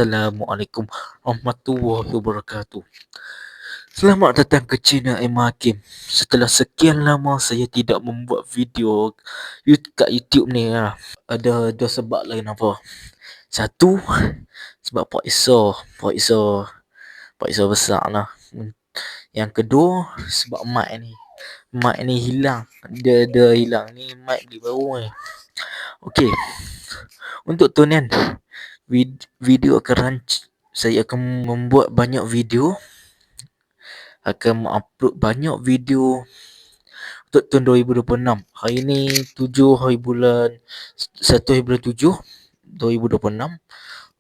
Assalamualaikum warahmatullahi wabarakatuh. Selamat datang ke channel Emma Hakim. Setelah sekian lama saya tidak membuat video kat YouTube ni lah. Ada dua sebab lain apa. Satu, sebab Pak Iso besar lah. Yang kedua, sebab mic ni hilang. Dia hilang ni, mic beli baru ni. Okey. Untuk tu ni kan, video saya akan membuat banyak video, akan upload banyak video untuk tahun 2026. Hari ni 7 hari bulan 1 hari bulan 7 2026.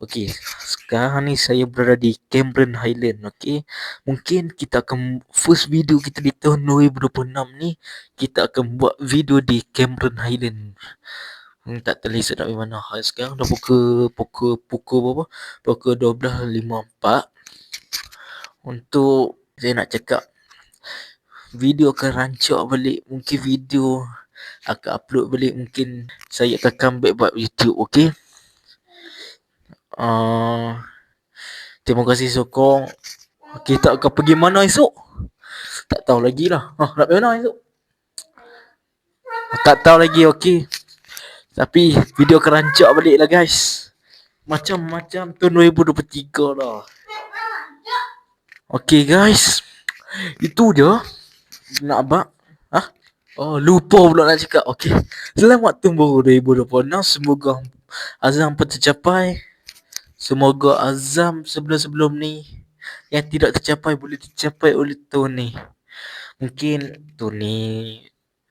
Okey, sekarang ni saya berada di Cameron Highland. Okey, mungkin kita akan first video kita di tahun 2026 ni, kita akan buat video di Cameron Highland. Tak terlihat nak pergi mana. Sekarang dah pukul berapa? Pukul 12.54. Untuk saya nak cakap, video akan rancak balik. Mungkin video akan upload balik. Mungkin saya akan comeback buat YouTube. Okay. Terima kasih sokong. Kita akan pergi mana esok? Tak tahu lagi lah. Nak pergi mana esok? Tak tahu lagi. Okay. Tapi video akan rancak balik lah guys. Macam tahun 2023 lah. Okay guys, itu je nak abang. Lupa pula nak cakap. Okay, selamat tahun baru 2026. Semoga azam pun tercapai. Semoga azam sebelum-sebelum ni yang tidak tercapai boleh tercapai oleh tahun ni. Mungkin tahun ni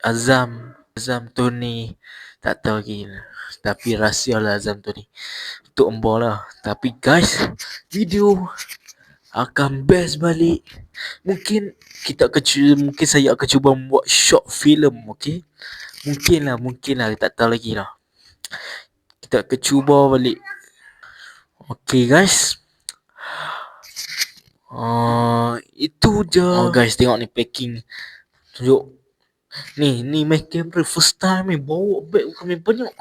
azam tahun ni tak tahu lagi. Tapi rahsia lah azam tahun ni. Untuk embar lah. Tapi guys, video akan best balik. Mungkin saya akan cuba buat short film. Okay, mungkin lah, tak tahu lagi lah. Kita akan cuba balik. Okay guys, itu je. Guys, tengok ni packing. Tunjuk. Ni main camera first time ni. Bawa bag bukan main banyak.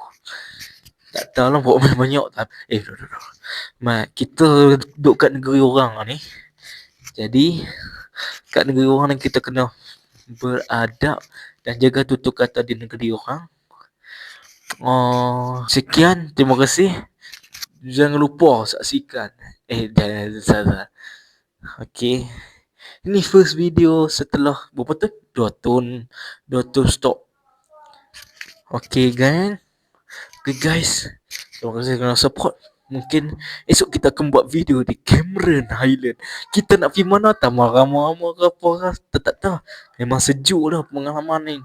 Tak tahu lah bawa main banyak. Kita duduk kat negeri orang lah ni. Jadi kat negeri orang ni kita kena beradab dan jaga tutur kata di negeri orang. Sekian, terima kasih. Jangan lupa saksikan. Jangan. Okay, ini first video setelah berapa tu? 2 tahun stop. Okay guys, terima kasih kerana support. Mungkin esok kita akan buat video di Cameron Highland. Kita nak pergi mana? Ramai-ramai ke apa? Tak tahu. Memang sejuk lah pengalaman ni.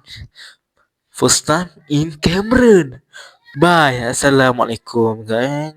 First time in Cameron. Bye. Assalamualaikum guys.